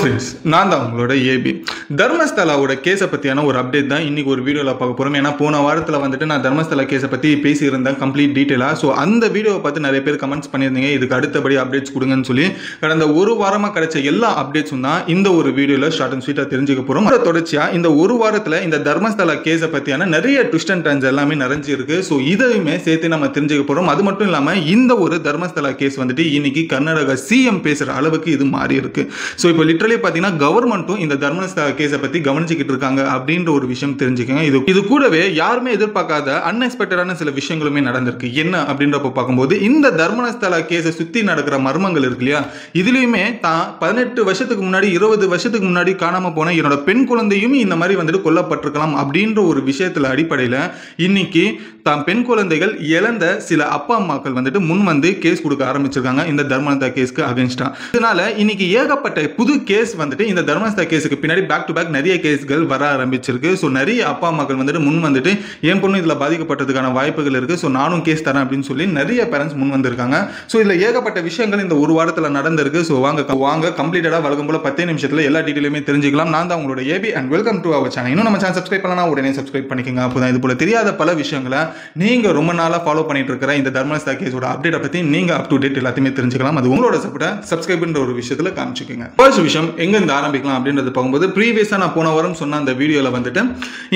Friends, நான் தான் உங்களோட ஏபி. தர்மஸ்தலாவோட கேஸை பற்றியான ஒரு அப்டேட் தான் இன்றைக்கி ஒரு வீடியோவில் பார்க்க போகிறோம். ஏன்னா போன வாரத்தில் வந்துட்டு நான் தர்மஸ்தலா கேஸை பற்றி பேசியிருந்தேன் கம்ப்ளீட் டீட்டெயிலாக. ஸோ அந்த வீடியோவை பார்த்து நிறைய பேர் கமெண்ட்ஸ் பண்ணியிருந்தீங்க, இதுக்கு அடுத்தபடி அப்டேட்ஸ் கொடுங்கன்னு சொல்லி. கடந்த ஒரு வாரமாக கிடைச்ச எல்லா அப்டேட்ஸும் தான் இந்த ஒரு வீடியோவில் ஷார்ட் அண்ட் ஸ்வீட்டாக தெரிஞ்சுக்க போகிறோம். தொடர்ச்சியாக இந்த ஒரு வாரத்தில் இந்த தர்மஸ்தலா கேஸை பற்றியான நிறைய ட்விஸ்ட் அண்ட் டர்ன்ஸ் எல்லாமே நிறைஞ்சிருக்கு. ஸோ இதையுமே சேர்த்து நம்ம தெரிஞ்சுக்க போகிறோம். அது மட்டும் இல்லாமல் இந்த ஒரு தர்மஸ்தலா கேஸ் வந்துட்டு இன்னைக்கு கர்நாடகா சிஎம் பேசுகிற அளவுக்கு இது மாறி இருக்கு. ஸோ இப்போ லிட்டரலி பார்த்தீங்கன்னா கவர்மெண்ட்டும் இந்த தர்மஸ்தலா கேஸை பற்றி கவனிச்சுக்கிட்டு இருக்காங்க அப்படின்ற ஒரு விஷயம் தெரிஞ்சுக்கங்க. இது கூடவே யாருமே எதிர்பார்க்காத அன்எக்ஸ்பெக்டடான சில விஷயங்களுமே நடந்திருக்கு. என்ன அப்படின்றப்ப பார்க்கும்போது இந்த தர்மஸ்தலா கேஸை சுற்றி நடக்கிற மர்மங்கள் இருக்கு இல்லையா, இதுலையுமே தான் 18 வருஷத்துக்கு முன்னாடி 20 வருஷத்துக்கு முன்னாடி காணாமல் போன என்னோட பெண் குழந்தையும் இந்த மாதிரி வந்துட்டு கொல்லப்பட்டிருக்கலாம் அப்படின்ற ஒரு விஷயத்தில் அடிப்படையில் இன்னைக்கு தான் பெண் குழந்தைகள் இழந்த சில அப்பா அம்மாக்கள் வந்துட்டு முன் வந்து கேஸ் கொடுக்க ஆரம்பிச்சிருக்காங்க இந்த தர்மஸ்தலா கேஸ்க்கு அகைன்ஸ்டா. இதனால இன்னைக்கு ஏகப்பட்ட புது கேஸ் வந்துட்டு இந்த தர்மஸ்தலா கேஸுக்கு பின்னாடி பேக் டு பேக் நிறைய கேஸ்கள் வர ஆரம்பிச்சிருக்கு. ஸோ நிறைய அப்பா அம்மாக்கள் வந்துட்டு முன் வந்துட்டு என் பொண்ணு இதில் பாதிக்கப்பட்டதுக்கான வாய்ப்புகள் இருக்கு, ஸோ நானும் கேஸ் தரேன் அப்படின்னு சொல்லி நிறைய பேரண்ட்ஸ் முன் வந்திருக்காங்க. ஸோ இதில் ஏகப்பட்ட விஷயங்கள் இந்த ஒரு வாரத்தில் நடந்திருக்கு. ஸோ வாங்க கம்ப்ளீட்டடாக வழக்கம் போல 10 நிமிஷத்தில் எல்லா டீட்டெயிலுமே தெரிஞ்சுக்கலாம். நான் தான் உங்களோட A B and welcome to our channel. இன்னும் நம்ம சேனல் சப்ஸ்கிரைப் பண்ணலாம், உடனே சப்ஸ்கிரைப் பண்ணிக்கோங்க. அப்போதான் இது போல தெரியாத பல விஷயங்களை நீங்க ரொம்ப நாளாக ஃபாலோ பண்ணிட்டு இருக்கிற இந்த தர்மஸ்தலா கேஸோட அப்டேட்டை பற்றி நீங்க அப் டு டேட் எல்லாத்தையுமே தெரிஞ்சுக்கலாம். அது உங்களோட சப்போர்ட்டை சப்ஸ்கிரைப்ன்ற ஒரு விஷயத்தில் காமிச்சுக்கோங்க. ஃபர்ஸ்ட் விஷயம் எங்கேருந்து ஆரம்பிக்கலாம் அப்படின்றது பார்க்கும்போது, ப்ரீவியஸாக நான் போன வாரம் சொன்ன அந்த வீடியோவில் வந்துட்டு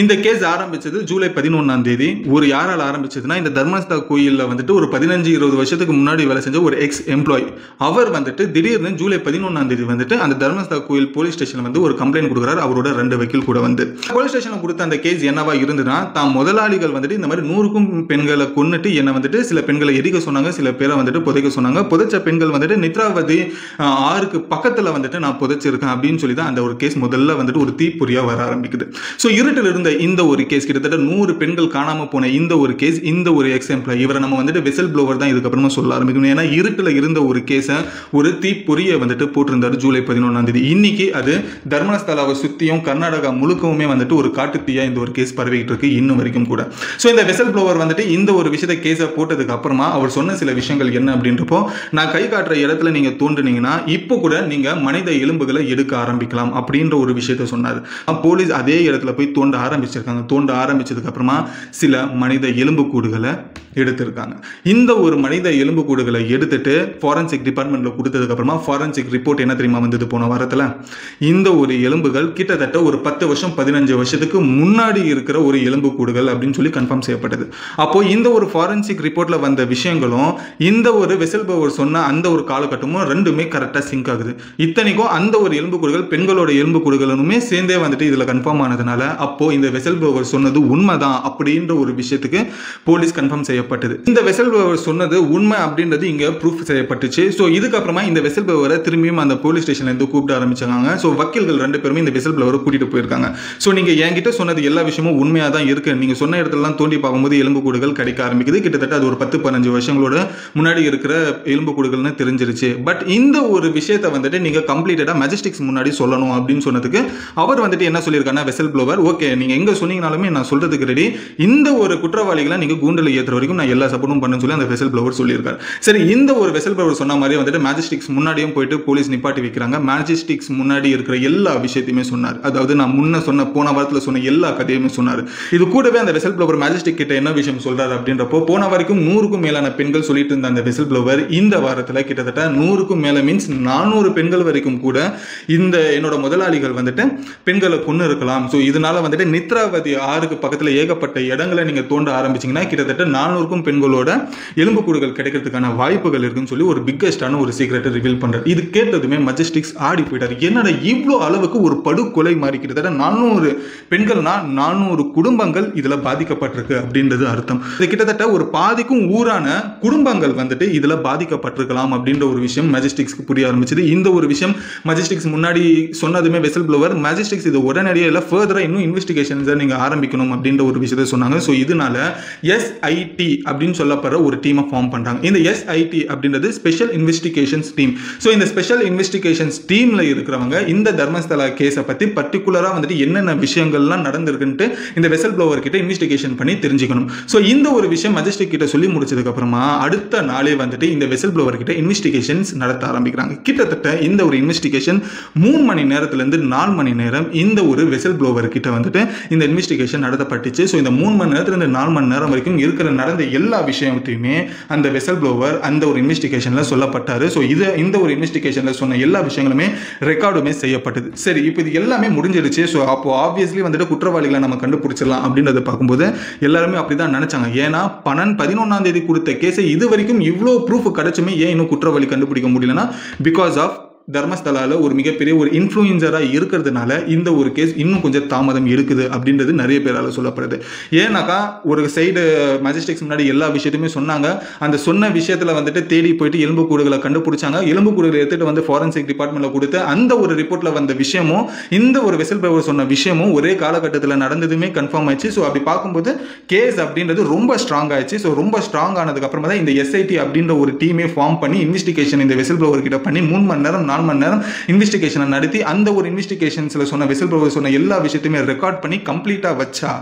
இந்த கேஸ் ஆரம்பிச்சது ஜூலை 11ஆம் தேதி. ஒரு யாரால் ஆரம்பிச்சதுன்னா இந்த தர்மஸ்தலா கோயிலில் வந்துட்டு ஒரு 15-20 வருஷத்துக்கு முன்னாடி வேலை செஞ்ச ஒரு எக்ஸ் எம்ப்ளாய் அவர் வந்துட்டு திடீர்னு ஜூலை 11ஆம் தேதி வந்துட்டு அந்த தர்மஸ்தலா கோயில் போலீஸ் ஸ்டேஷனில் வந்து ஒரு கம்ப்ளைண்ட் கொடுக்குறாரு. அவரோட 2 வக்கீல் கூட வந்து போலீஸ் ஸ்டேஷனில் கொடுத்த அந்த கேஸ் என்னவா இருந்ததுன்னா, தான் முதலாளிகள் வந்துட்டு இந்த மாதிரி 100க்கும் பெண்களை கொன்னுட்டு என்ன வந்துட்டு சில பெண்களை எரிக்க சொன்னாங்க, சில பேரை வந்துட்டு புதைக்க சொன்னாங்க. புதைச்ச பெண்கள் வந்துட்டு நித்ராவதி ஆறுக்கு பக்கத்தில் வந்துட்டு நான் புதைச்சிருக்கேன் அப்படின்னு சொல்லி தான் அந்த ஒரு கேஸ் முதல்ல வந்துட்டு ஒரு தீப்பொறியாக வர ஆரம்பிக்குது. ஸோ இருட்டில் இருந்த இந்த ஒரு கேஸ் கிட்டத்தட்ட 100 பெண்கள் காணாமல் போன இந்த ஒரு கேஸ், இந்த ஒரு எக்ஸாம்பிள் இவரை நம்ம வந்துட்டு வெசல் ப்ளோவர் தான் இதுக்கப்புறமா சொல்ல ஆரம்பிக்கணும். ஏன்னா இருட்டில் இருந்த ஒரு கேஸை ஒரு தீப்பொறியை வந்துட்டு போட்டிருந்தாரு ஜூலை 11ஆம் தேதி. இன்னைக்கு அது தர்மஸ்தலாவை சுற்றியும் கர்நாடகா முழுக்கவுமே வந்துட்டு ஒரு காட்டுத்தீயா இந்த ஒரு கேஸ் பரவிக்கிட்டு இருக்கு இன்னும் வரைக்கும் கூட. ஸோ இந்த வெசல் ப்ளோவர் வந்துட்டு இந்த ஒரு விஷயத்தை கேஸை போட்டதுக்கு அப்புறமா அவர் சொன்ன சில விஷயங்கள் என்ன அப்படின்றப்போ, நான் கை காட்டுற இடத்துல நீங்க தோன்றுனீங்கன்னா இப்போ கூட நீங்க மனித எலும்புகளை எடுக்க ஆரம்பிக்கலாம் அப்படின்ற ஒரு விஷயத்த சொன்னார். போலீஸ் அதே இடத்துல போய் தோண்ட ஆரம்பிச்சிருக்காங்க. தோண்ட ஆரம்பிச்சதுக்கு அப்புறமா சில மனித எலும்பு கூடுகளை எடுத்திருக்காங்க. இந்த ஒரு மனித எலும்பு கூடுகளை எடுத்துட்டு ஃபாரன்சிக் டிபார்ட்மெண்ட்ல கொடுத்ததுக்கு அப்புறமா ஃபாரன்சிக் ரிப்போர்ட் என்ன தெரியுமா வந்தது போன வாரத்தில்? இந்த ஒரு எலும்புகள் கிட்டத்தட்ட ஒரு 10 வருஷம் 15 வருஷத்துக்கு முன்னாடி இருக்கிற ஒரு எலும்பு கூடுகள் அப்படின்னு சொல்லி கன்ஃபார்ம் செய்யப்பட்டது. அப்போ இந்த ஒரு ஃபாரன்சிக் ரிப்போர்ட்ல வந்த விஷயங்களும் இந்த ஒரு வெசல் ப்ளோவர் சொன்ன அந்த ஒரு காலகட்டமும் ரெண்டுமே கரெக்டாக சிங்க் ஆகுது. இத்தனைக்கும் அந்த ஒரு எலும்பு கூடுகள் பெண்களோட எலும்பு கூடுகளுமே சேர்ந்தே வந்துட்டு இதில் கன்ஃபார்ம் ஆனதுனால அப்போ இந்த வெசல் ப்ளோவர் சொன்னது உண்மைதான் அப்படின்ற ஒரு விஷயத்துக்கு போலீஸ் கன்ஃபார்ம் செய்யப்பட்டது. இந்த வெசல் ப்ளோவர் சொன்னது உண்மை அப்படின்றது இங்க ப்ரூஃப் செய்யப்பட்டுச்சு. ஸோ இதுக்கப்புறமா இந்த வெசல் ப்ளோவரை திரும்பியும் அந்த போலீஸ் ஸ்டேஷன்ல இருந்து கூப்பிட்டு ஆரம்பிச்சாங்க. ஸோ வக்கீல்கள் 2 பேருமே இந்த வெசல் ப்ளோவரை கூட்டிட்டு போயிருக்காங்க. ஸோ நீங்க என்கிட்ட சொன்னது எல்லா விஷயமும் உண்மையாக தான் இருக்கு, நீங்க சொன்ன இடத்துலலாம் தோண்டி பார்க்கும்போது எலும்பு கூடுகள் கிடைக்க ஆரம்பிக்குது. கிட்டத்தட்ட அது ஒரு 10-15 வருஷங்களோட முன்னாடி இருக்கிற எலும்பு கூடுகள்னு தெரிஞ்சிருச்சு. பட் இந்த ஒரு விஷயத்தை வந்துட்டு நீங்க கம்ப்ளீட்டடா மெஜஸ்டிக்ஸ் முன்னாடி சொல்லணும் அப்படின்னு சொன்னதுக்கு அவர் வந்துட்டு என்ன சொல்லியிருக்காங்கன்னா, வெசல் ப்ளோவர் ஓகே நீங்க எங்க சொன்னீங்கனாலுமே நான் சொல்றதுக்கு ரெடி, இந்த ஒரு குற்றவாளிகளை நீங்க கூண்டில் ஏற்றுற வரைக்கும் நான் எல்லா சப்போர்ட்டும் பண்ணு சொல்லி அந்த வெசல் ப்ளோவர் சொல்லியிருக்காரு. சரி, இந்த ஒரு வெசல் ப்ளோவர் சொன்ன மாதிரி வந்துட்டு மேஜஸ்டிக்ஸ் முன்னாடியும் போயிட்டு போலீஸ் நிப்பாட்டி வைக்கிறாங்க. மேஜஸ்டிக்ஸ் முன்னாடி இருக்கிற எல்லா விஷயத்தையுமே சொன்னார். அதாவது நான் முன்ன சொன்ன போன வாரத்தில் சொன்ன எல்லா கதையுமே சொன்னார். இது கூடவே அந்த வெசல் ப்ளோவர் மேஜஸ்டிக் கிட்ட என்ன விஷயம் சொல்றாரு அப்படின்றப்போ, போன வரைக்கும் 100க்கும் மேலான பெண்கள் சொல்லிட்டு இருந்த அந்த வெசல் ப்ளோவர் இந்த வாரத்தில் கிட்டத்தட்ட 100க்கும் மேல மீன்ஸ் 400 பெண்கள் வரைக்கும் கூட இந்த என்னோட முதலாளிகள் வந்துட்டு பெண்களை கொண்டு இருக்கலாம். ஸோ இதனால வந்துட்டு நித்ராவதி ஆறுக்கு பக்கத்தில் ஏகப்பட்ட இடங்களை நீங்க தோண்ட ஆரம்பிச்சீங்கன்னா கிட்டத்தட்ட 400க்கும் பெண்களோட எலும்புக்கூடுகள் கிடைக்கிறதுக்கான வாய்ப்புகள் இருக்குன்னு சொல்லி ஒரு பிக்கஸ்டான ஒரு சீக்ரெட்டை ரிவீல் பண்றாரு. இது கேட்டதுமே மெஜஸ்டிக்ஸ் ஆடி போயிட்டாரு. என்னடா இவ்வளோ அளவுக்கு ஒரு படுகொலை மாதிரி கிட்டத்தட்ட 400 பெண்கள்னா 400 குடும்பங்கள் இதுல பாதிக்கப்பட்டிருக்கு அப்படின்றது அர்த்தம். இது கிட்டத்தட்ட ஒரு பாதிக்கும் ஊரான குடும்பங்கள் வந்துட்டு இதுல பாதிக்கப்பட்டிருக்கலாம் அப்படின்ற ஒரு விஷயம் மெஜஸ்டிக்ஸ்க்கு புரிய ஆரம்பிச்சது. இந்த ஒரு விஷயம் மெஜஸ்டிக்ஸ் முன்னாடி சொன்னதுமே வெசல் ப்ளோவர் மெஜஸ்டிக்ஸ் இது உடனடியாக இல்லை ஃபர்தரா இன்னும் இன்வெஸ்டிகேஷன்ஸை நீங்க ஆரம்பிக்கணும் அப்படின்ற ஒரு விஷயத்தை சொன்னாங்க. ஸோ இதனால SIT அப்படின்னு சொல்லப்படுற ஒரு டீமை ஃபார்ம் பண்றாங்க. இந்த SIT அப்படின்றது ஸ்பெஷல் இன்வெஸ்டிகேஷன்ஸ் டீம். ஸோ இந்த ஸ்பெஷல் இன்வெஸ்டிகேஷன்ஸ் டீம்ல இருக்கிறவங்க இந்த தர்மஸ்தலா கேஸை பத்தி பர்டிகுலரா வந்துட்டு என்னென்ன விஷயங்கள்லாம் நடந்திருக்குன்ட்டு இந்த வெசல் ப்ளோவர் கிட்ட இன்வெஸ்டிகேஷன் பண்ணி தெரிஞ்சுக்கணும். ஸோ இந்த ஒரு விஷயம் மஜிஸ்ட்ரேட் கிட்ட சொல்லி முடிச்சதுக்கு அப்புறமா அடுத்த நாளே வந்துட்டு இந்த வெசல் ப்ளோவர் கிட்ட இன்வெஸ்டிகேஷன்ஸ் நடத்த ஆரம்பிக்கிறாங்க. கிட்டத்தட்ட இந்த ஒரு இன்வெஸ்டிகேஷன் 3 மணி நேரத்திலிருந்து 4 மணி நேரம் இந்த ஒரு வெசல் ப்ளோவர் கிட்ட வந்துட்டு இந்த இன்வெஸ்டிகேஷன் நடத்தப்பட்டுச்சு. ஸோ இந்த 3 மணி நேரத்திலிருந்து 4 மணி நேரம் வரைக்கும் இருக்கிற நடந்த எல்லா விஷயத்தையுமே அந்த வெசல் ப்ளோவர் அந்த ஒரு இன்வெஸ்டிகேஷன்ல சொல்லப்பட்டாரு. ஸோ இந்த ஒரு இன்வெஸ்டிகேஷன்ல சொன்ன எல்லா விஷயங்களுமே ரெக்கார்டுமே செய்யப்பட்டது. சரி, இப்போ இது எல்லாமே முடிஞ்சிருச்சு. ஸோ அப்போ ஆப்வியஸ்லி வந்துட்டு குற்றவாளிகளை நம்ம கண்டுபிடிச்சிடலாம் அப்படின்றத பார்க்கும்போது எல்லாருமே அப்படிதான் நினைச்சாங்க. ஏன்னா 11ஆம் தேதி கொடுத்த கேஸை இது வரைக்கும் இவ்வளோ ப்ரூஃப் கிடைச்சுமே ஏன் இன்னும் குற்றவாளி கண்டுபிடிக்க முடியலன்னா பிகாஸ் ஆஃப் தர்மஸ்தலால ஒரு மிகப்பெரிய ஒரு இன்ஃப்ளூயன்சராக இருக்கிறதுனால இந்த ஒரு கேஸ் இன்னும் கொஞ்சம் தாமதம் இருக்குது அப்படின்றது நிறைய பேரால் சொல்லப்படுது. ஏன்னாக்கா ஒரு சைடு மேஜிஸ்ட்ரேட்ஸ் முன்னாடி எல்லா விஷயத்தையுமே சொன்னாங்க. அந்த சொன்ன விஷயத்தில் வந்துட்டு தேடி போயிட்டு எலும்புக்கூடுகளை கண்டுபிடிச்சாங்க. எலும்புக்கூடுகளை எடுத்துட்டு வந்து ஃபாரன்சிக் டிபார்ட்மெண்ட்ல கொடுத்து அந்த ஒரு ரிப்போர்ட்ல வந்த விஷயமும் இந்த ஒரு வெசல் ப்ளோவர் சொன்ன விஷயமும் ஒரே காலகட்டத்தில் நடந்ததுமே கன்ஃபார்ம் ஆயிடுச்சு. ஸோ அப்படி பார்க்கும்போது கேஸ் அப்படின்றது ரொம்ப ஸ்ட்ராங் ஆயிடுச்சு. ஸோ ரொம்ப ஸ்ட்ராங் ஆனதுக்கு அப்புறமா தான் இந்த SIT அப்படின்ற ஒரு டீமே ஃபார்ம் பண்ணி இன்வெஸ்டிகேஷன் இந்த வெசல் ப்ளோவர் கிட்ட பண்ணி 3 மணி நேரம் 4 மணி நேரம் இன்வெஸ்டிகேஷனை நடத்தி அந்த ஒரு இன்வெஸ்டிகேஷன்ஸ்ல சொன்ன வெசல் ப்ளோவர் சொன்ன எல்லா விஷயத்தையுமே ரெக்கார்ட் பண்ணி கம்ப்ளீட்டா வச்சா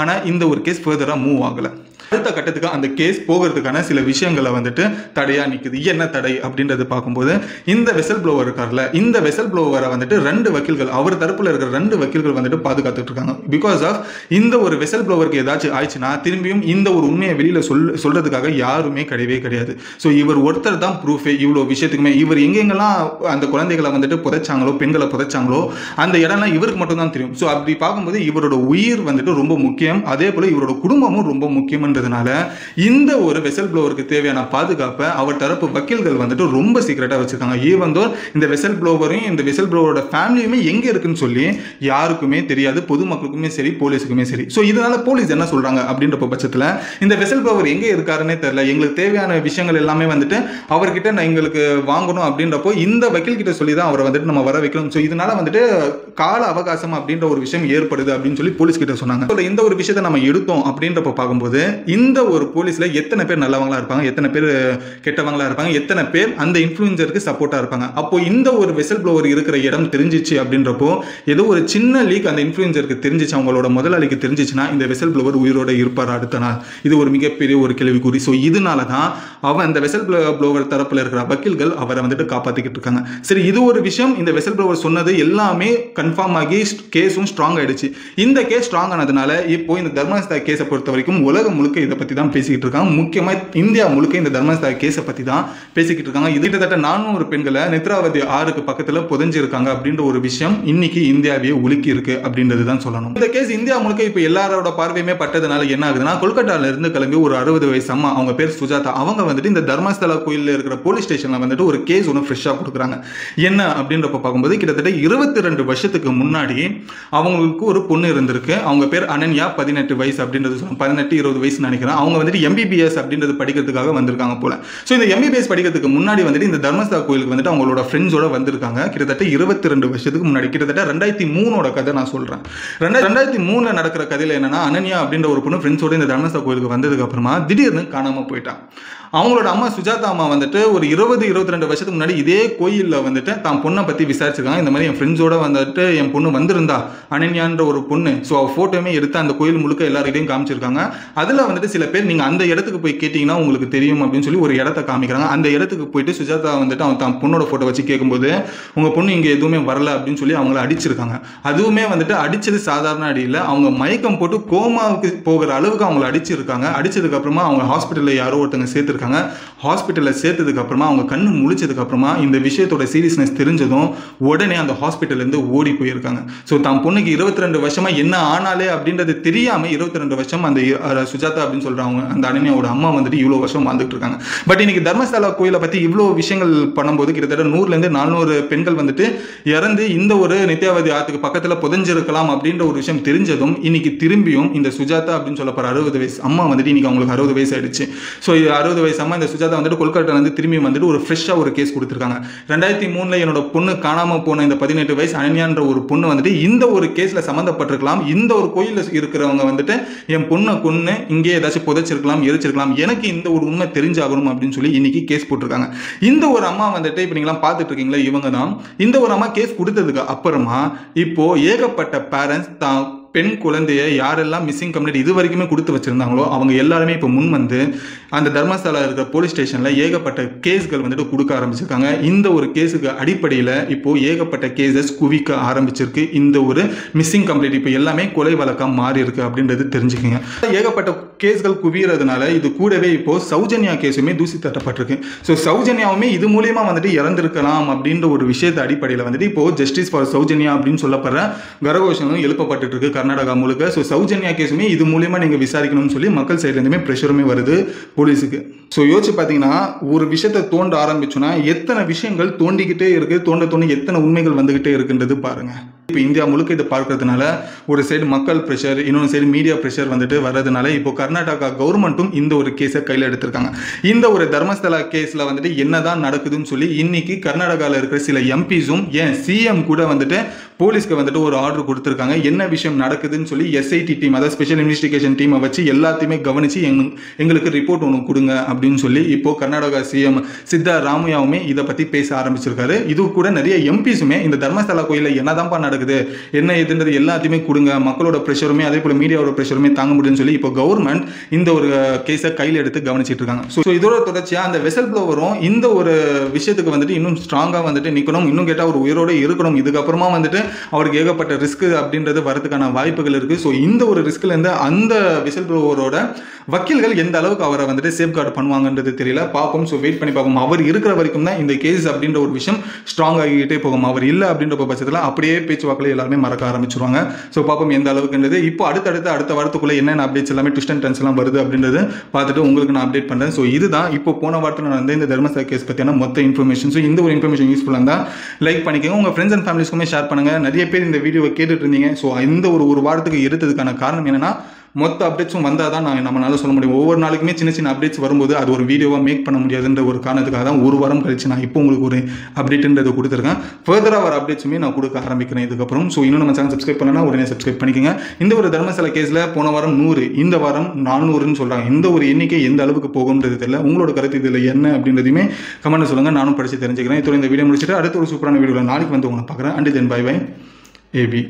ஆனா இந்த ஒரு கேஸ் ஃபர்தரா மூவ் ஆகல. அடுத்த கட்டத்துக்கு அந்த கேஸ் போகிறதுக்கான சில விஷயங்களை வந்துட்டு தடையா நிக்குது. என்ன தடை அப்படின்றது பார்க்கும்போது இந்த வெசல் ப்ளோவர் இருக்கார்ல, இந்த வெசல் ப்ளோவரை வந்துட்டு 2 வக்கீல்கள் அவர் தரப்புல இருக்கிற 2 வக்கீல்கள் வந்துட்டு பாதுகாத்துட்டு இருக்காங்க. பிகாஸ் ஆஃப் இந்த ஒரு வெசல் ப்ளோவருக்கு ஏதாச்சும் ஆயிடுச்சுன்னா திரும்பியும் இந்த ஒரு உண்மையை வெளியில சொல்றதுக்காக யாருமே கிடையாது. ஸோ இவர் ஒருத்தர் தான் ப்ரூஃபே இவ்வளோ விஷயத்துக்குமே. இவர் எங்கெங்கெல்லாம் அந்த குழந்தைகளை வந்துட்டு புதைச்சாங்களோ, பெண்களை புதைச்சாங்களோ அந்த இடம்லாம் இவருக்கு மட்டும் தான் தெரியும். ஸோ அப்படி பார்க்கும்போது இவரோட உயிர் வந்துட்டு ரொம்ப முக்கியம். அதே போல இவரோட குடும்பமும் ரொம்ப முக்கியம். இந்த ஒரு வெசல் ப்ளோவருக்கு தேவையான பாதுகாப்பை அவர் தரப்பு வக்கீல்கள் வந்துட்டு ரொம்ப சீக்கிரட்டா வச்சிருக்காங்க. ஈவன் தோ இந்த வெசல் ப்ளோவரையும் இந்த வெசல் ப்ளோவரோட ஃபேமிலியுமே எங்க இருக்குன்னு சொல்லி யாருக்குமே தெரியாது, பொதுமக்களுக்குமே சரி போலீஸுக்குமே சரி. ஸோ இதனால போலீஸ் என்ன சொல்றாங்க அப்படின்ற பட்சத்தில் இந்த வெசல் ப்ளோவர் எங்க இருக்காருன்னே தெரியல, எங்களுக்கு தேவையான விஷயங்கள் எல்லாமே வந்துட்டு அவர்கிட்ட எங்களுக்கு வாங்கணும் அப்படின்றப்போ இந்த வக்கீல் கிட்ட சொல்லி தான் அவரை வந்துட்டு நம்ம வர வைக்கணும். ஸோ இதனால வந்துட்டு கால அவகாசம் அப்படின்ற ஒரு விஷயம் ஏற்படுது அப்படின்னு சொல்லி போலீஸ் கிட்ட சொன்னாங்க. இந்த ஒரு விஷயத்தை நம்ம எடுத்தோம் அப்படின்றப்ப பார்க்கும்போது இந்த ஒரு போலீஸ்ல எத்தனை பேர் நல்லவங்களா இருப்பாங்க, எத்தனை பேர் கெட்டவங்களா இருப்பாங்க, எத்தனை பேர் அந்த இன்ஃப்ளூயன்சருக்கு சப்போர்ட்டா இருப்பாங்க. அப்போ இந்த ஒரு வெசல் ப்ளோவர் இருக்கிற இடம் தெரிஞ்சிச்சு அப்படின்றப்போ ஏதோ ஒரு சின்ன லீக் அந்த இன்ஃப்ளூயன்சருக்கு தெரிஞ்சிச்சு, அவங்களோட முதலாளிக்கு தெரிஞ்சிச்சுன்னா இந்த வெசல் ப்ளோவர் உயிரோட இருப்பார் அடுத்த நாள். இது ஒரு மிகப்பெரிய ஒரு கேள்விக்குறி. ஸோ இதனால தான் அவன் அந்த வெசல் ப்ளோவர் தரப்புல இருக்கிற வக்கீல்கள் அவரை வந்துட்டு காப்பாத்திக்கிட்டு இருக்காங்க. சரி, இது ஒரு விஷயம். இந்த வெசல் ப்ளோவர் சொன்னது எல்லாமே கன்ஃபார்ம் ஆகி கேஸும் ஸ்ட்ராங் ஆயிடுச்சு. இந்த கேஸ் ஸ்ட்ராங் ஆனதுனால இப்போ இந்த தர்மஸ்தலா கேஸை பொறுத்த வரைக்கும் உலகம் முழுக்க இதை பத்தி தான் பேசிக்கிட்டு இருக்காங்க. முக்கியமா இந்தியா முழுக்க இந்த தர்மஸ்தலா கேஸை பத்தி தான் பேசிக்கிட்டு இருக்காங்க. இது கிட்டத்தட்ட 400 பெண்களை நேத்ராவதி ஆறுக்கு பக்கத்துல புதைஞ்சிருக்காங்க அப்படின்ற ஒரு விஷயம் இன்னைக்கு இந்தியாவே உலுக்கி இருக்கு அப்படின்றது தான் சொல்லணும். இந்த கேஸ் இந்தியா முழுக்க இப்ப எல்லாரோட பார்வையுமே பட்டதுனால என்ன ஆகுதுன்னா, கொல்கட்டால இருந்து கிளம்பி ஒரு 60 வயசு அம்மா, அவங்க பேர் சுஜாதா, அவங்க வந்துட்டு இந்த தர்மஸ்தலா கோயில்ல இருக்கிற போலீஸ் ஸ்டேஷன்ல வந்துட்டு ஒரு கேஸ் ஒன்று ஃப்ரெஷ்ஷா கொடுக்குறாங்க. என்ன அப்படின்றப்ப பார்க்கும்போது கிட்டத்தட்ட 22 வருஷத்துக்கு முன்னாடி அவங்களுக்கு ஒரு பொண்ணு இருந்திருக்கு. அவங்க பேர் அனன்யா, 18 வயசு அப்படின்றது சொல்லுவாங்க, 18-20 வயசு நினைக்கிறேன். அவங்க வந்துட்டு MBBS அப்படின்றது படிக்கிறதுக்காக வந்திருக்காங்க போல. ஸோ இந்த MBBS படிக்கிறதுக்கு முன்னாடி வந்துட்டு இந்த தர்மஸ்தலா கோயிலுக்கு வந்துட்டு அவங்களோட ஃப்ரெண்ட்ஸோட வந்திருக்காங்க. கிட்டத்தட்ட 22 வருஷத்துக்கு முன்னாடி, கிட்டத்தட்ட 2003 கதை நான் சொல்றேன். 2003 நடக்கிற கதையில என்னன்னா, அனன்யா அப்படின்ற ஒரு பொண்ணு ஃப்ரெண்ட்ஸோட இந்த தர்மஸ்தலா கோயிலுக்கு வந்ததுக்கு அப்புறமா திடீர்னு காணாம போயிட்டான். அவங்களோட அம்மா சுஜாதா அம்மா வந்துட்டு ஒரு 22 வருஷத்துக்கு முன்னாடி இதே கோயிலில் வந்துட்டு தான் பொண்ணை பற்றி விசாரிச்சிருக்காங்க. இந்த மாதிரி என் ஃப்ரெண்ட்ஸோட வந்துட்டு என் பொண்ணு வந்திருந்தா, அனன்யான்ற ஒரு பொண்ணு. ஸோ ஃபோட்டோமே எடுத்து அந்த கோயில் முழுக்க எல்லாருக்கிட்டையும் காமிச்சிருக்காங்க. அதில் வந்துட்டு சில பேர் நீங்கள் அந்த இடத்துக்கு போய் கேட்டிங்கன்னா உங்களுக்கு தெரியும் அப்படின்னு சொல்லி ஒரு இடத்த காமிக்கிறாங்க. அந்த இடத்துக்கு போயிட்டு சுஜாதா வந்துட்டு அவன் தான் பொண்ணோட ஃபோட்டோ வச்சு கேட்கும்போது உங்கள் பொண்ணு இங்கே எதுவுமே வரல அப்படின்னு சொல்லி அவங்கள அடிச்சிருக்காங்க. அதுவுமே வந்துட்டு அடிச்சது சாதாரண அடி இல்லை, அவங்க மயக்கம் போட்டு கோமாவுக்கு போகிற அளவுக்கு அவங்கள அடிச்சிருக்காங்க. அடிச்சதுக்கு அப்புறமா அவங்க ஹாஸ்பிட்டலில் யாரோ ஒருத்தங்க சேர்த்துருக்காங்க. ஹாஸ்பிட்டலில் சேர்த்ததுக்கு அப்புறமா அவங்க கண்ணு முழிச்சதுக்கு அப்புறமா இந்த விஷயத்தோட சீரியஸ்னஸ் தெரிஞ்சதும் உடனே அந்த ஹாஸ்பிட்டல்லேருந்து ஓடி போயிருக்காங்க. ஸோ தான் பொண்ணுக்கு 22 வருஷமா என்ன ஆனாலே அப்படின்றது தெரியாம 22 வருஷம் அந்த சுஜாதா அப்படின்னு சொல்றாங்க அந்த அனன்யாவோட அம்மா வந்துட்டு இவ்வளோ வருஷம் வாழ்ந்துட்டு இருக்காங்க. பட் இன்னைக்கு தர்மஸ்தலா கோயிலை பத்தி இவ்வளோ விஷயங்கள் பண்ணும்போது கிட்டத்தட்ட 100-400 பெண்கள் வந்துட்டு இறந்து இந்த ஒரு நித்யாவதி ஆத்துக்கு பக்கத்தில் புதைஞ்சிருக்கலாம் அப்படின்ற ஒரு விஷயம் தெரிஞ்சதும் இன்னைக்கு திரும்பியும் இந்த சுஜாதா அப்படின்னு சொல்லப்படுற 60 வயசு அம்மா வந்துட்டு இன்னைக்கு அவங்களுக்கு 60 வயசு ஆயிடுச்சு. ஸோ 60 வயசு அம்மா இந்த சுஜாதா வந்துட்டு கொல்கட்டா வந்து திரும்பி வந்துட்டு ஒரு ஃப்ரெஷ்ஷா ஒரு கேஸ் கொடுத்துருக்காங்க. 2003 என்னோட பொண்ணு காணாம போன இந்த 18 வயசு அனன்யான்ற ஒரு பொண்ணு வந்துட்டு இந்த ஒரு கேஸ்ல சம்பந்தப்பட்டிருக்கலாம். இந்த ஒரு கோயிலில் இருக்கிறவங்க வந்துட்டு என் பொண்ணை கொன்னு இங்கே அங்கேயே ஏதாச்சும் புதைச்சிருக்கலாம், எரிச்சிருக்கலாம், எனக்கு இந்த ஒரு உண்மை தெரிஞ்சாகணும் அப்படின்னு சொல்லி இன்னைக்கு கேஸ் போட்டிருக்காங்க. இந்த ஒரு அம்மா வந்துட்டு இப்போ நீங்களாம் பார்த்துட்டு இருக்கீங்களா, இவங்க தான். இந்த ஒரு அம்மா கேஸ் கொடுத்ததுக்கு அப்புறமா இப்போ ஏகப்பட்ட பேரண்ட்ஸ் தான் பெண் குழந்தைய யாரெல்லாம் மிஸ்ஸிங் கம்ப்ளைண்ட் இது வரைக்குமே கொடுத்து வச்சிருந்தாங்களோ அவங்க எல்லாருமே இப்போ முன் வந்து அந்த தர்மஸ்தலா இருக்கிற போலீஸ் ஸ்டேஷனில் ஏகப்பட்ட கேஸ்கள் வந்துட்டு கொடுக்க ஆரம்பிச்சிருக்காங்க. இந்த ஒரு கேஸுக்கு அடிப்படையில் இப்போ ஏகப்பட்ட கேசஸ் குவிக்க ஆரம்பிச்சிருக்கு. இந்த ஒரு மிஸ்ஸிங் கம்ப்ளைண்ட் இப்போ எல்லாமே கொலை வழக்கம் மாறி இருக்கு அப்படின்றது தெரிஞ்சுக்கோங்க. ஏகப்பட்ட கேஸ்கள் குவியறதுனால இது கூடவே இப்போ சௌஜன்யா கேஸுமே தூசி தட்டப்பட்டிருக்கு. ஸோ சௌஜன்யாவுமே இது மூலியமா வந்துட்டு இறந்திருக்கலாம் அப்படின்ற ஒரு விஷயத்தை அடிப்படையில் வந்துட்டு இப்போ ஜஸ்டிஸ் ஃபார் சௌஜன்யா அப்படின்னு சொல்லப்படுற கரகோஷங்களும் எழுப்பப்பட்டு இருக்கு கர்நாடகா முழுக்க. ஸோ சௌஜன்யா கேஸுமே இது மூலியமா நீங்க விசாரிக்கணும்னு சொல்லி மக்கள் சைட்லேருந்துமே ப்ரெஷருமே வருது போலீஸுக்கு. ஸோ யோசிச்சு பார்த்தீங்கன்னா ஒரு விஷயத்தை தோண்ட ஆரம்பிச்சோன்னா எத்தனை விஷயங்கள் தோண்டிக்கிட்டே இருக்கு, தோண்ட எத்தனை உண்மைகள் வந்துகிட்டே இருக்குன்றது பாருங்க. இப்போ இந்தியா முழுக்க இதை பார்க்கறதுனால ஒரு சைடு மக்கள் ப்ரெஷர், இன்னொரு சைடு மீடியா ப்ரெஷர் வந்துட்டு வர்றதுனால இப்போ கர்நாடகா கவர்மெண்ட்டும் இந்த ஒரு கேஸை கையில் எடுத்திருக்காங்க. இந்த ஒரு தர்மஸ்தலா கேஸில் வந்துட்டு என்னதான் நடக்குதுன்னு சொல்லி இன்னைக்கு கர்நாடகாவில் இருக்கிற சில எம்பிஸும் ஏன் சிஎம் கூட வந்துட்டு போலீஸ்க்கு வந்துட்டு ஒரு ஆர்டர் கொடுத்துருக்காங்க. என்ன விஷயம் நடக்குதுன்னு சொல்லி எஸ்ஐடி டீம், அதாவது ஸ்பெஷல் இன்வெஸ்டிகேஷன் டீமை வச்சு எல்லாத்தையுமே கவனிச்சு எங்களுக்கு ரிப்போர்ட் ஒன்று கொடுங்க அப்படின்னு சொல்லி இப்போ கர்நாடகா சிஎம் சித்தராமையாவுமே இதை பற்றி பேச ஆரம்பிச்சிருக்காரு. இது கூட நிறைய எம்பிஸுமே இந்த தர்மஸ்தலா கோயிலில் என்னதான்ப்பா நடக்குது, என்ன இதுன்றது எல்லாத்தையுமே கொடுங்க, மக்களோட ப்ரெஷருமே அதே போல மீடியாவோட ப்ரெஷருமே தாங்க முடியும்னு சொல்லி இப்போ கவர்மெண்ட் இந்த ஒரு கேஸை கையில் எடுத்து கவனிச்சிட்டு இருக்காங்க. ஸோ இதோட தொடர்ச்சியாக அந்த வெசல் ப்ளோவரும் இந்த ஒரு விஷயத்துக்கு வந்துட்டு இன்னும் ஸ்ட்ராங்காக வந்துட்டு நிற்கணும், இன்னும் கேட்டால் ஒரு உயிரோடு இருக்கணும். இதுக்கப்புறமா வந்துட்டு அவருக்கு ஏகப்பட்ட ரிஸ்க் அப்படின்றது வரதுக்கான வாய்ப்புகள் இருக்கு. ஸோ இந்த ஒரு ரிஸ்க்ல இருந்து அந்த விசில் ப்ளோவரோட வக்கீல்கள் எந்த அளவுக்கு அவரை வந்துட்டு சேஃப்கார்டு பண்ணுவாங்கன்றது தெரியல, பார்ப்போம். ஸோ வெயிட் பண்ணி பார்ப்போம். அவர் இருக்கிற வரைக்கும் தான் இந்த கேஸ் அப்படின்ற ஒரு விஷயம் ஸ்ட்ராங் ஆகிக்கிட்டே போகும். அவர் இல்லை அப்படின்ற பட்சத்தில் அப்படியே பேச்சுவாக்கில் எல்லாருமே மறக்க ஆரம்பிச்சிருவாங்க. ஸோ பார்ப்போம் எந்த அளவுக்குன்றது. இப்போ அடுத்த வாரத்துக்குள்ள என்னென்ன அப்டேட்ஸ் எல்லாமே ட்விஸ்ட் அண்ட் டர்ன்ஸ் எல்லாம் வருது அப்படின்றது பார்த்துட்டு உங்களுக்கு நான் அப்டேட் பண்ணுறேன். ஸோ இதுதான் இப்போ போன வாரத்தில் நடந்த இந்த தர்மஸ்தலா கேஸ் பற்றியான மொத்த இன்ஃபர்மேஷன். ஸோ இந்த ஒரு இன்ஃபர்மேஷன் யூஸ்ஃபுல்லாக இருந்தால் லைக் பண்ணிக்கோங்க, உங்கள் ஃப்ரெண்ட்ஸ் அண்ட் ஃபேமிலிஸ்க்குமே ஷேர் பண்ணுங்க. நிறைய பேர் இந்த வீடியோவை கேட்டுட்டு இருந்தீங்க. ஸோ இந்த ஒரு வாரத்துக்கு எடுத்ததுக்கான காரணம் என்னன்னா மொத்த அப்டேட்ஸும் வந்தால் தான் நம்மளால சொல்ல முடியும். ஒவ்வொரு நாளைக்குமே சின்ன அப்டேட்ஸ் வரும்போது அது ஒரு வீடியோவாக மேக் பண்ண முடியாதுன்ற ஒரு காரணத்துக்காக தான் ஒரு வாரம் கழிச்சு நான் இப்போ உங்களுக்கு ஒரு அப்டேட்ன்றது கொடுத்துருக்கேன். ஃபர்தராக வர அப்டேட்ஸுமே நான் கொடுக்க ஆரம்பிக்கிறேன் இதுக்கப்புறம். ஸோ இன்னும் நம்ம சேனல் சப்ஸ்கிரைப் பண்ணனா உடனே சப்ஸ்கிரைப் பண்ணிக்கோங்க. இந்த ஒரு தர்மஸ்தலா கேஸில் போன வாரம் 100, இந்த வாரம் 400ன்னு சொல்கிறாங்க. இந்த ஒரு எண்ணிக்கை எந்த அளவுக்கு போகும்ன்றது தெரியல. உங்களோட கருத்து இதில் என்ன அப்படின்றதையுமே கமெண்ட் சொல்லுங்கள், நானும் படித்து தெரிஞ்சுக்கிறேன். இதோட இந்த வீடியோ முடிச்சுட்டு அடுத்த ஒரு சூப்பரான வீடியோவில் நாளைக்கு வந்து உங்களை பார்க்குறேன். And then bye bye AB.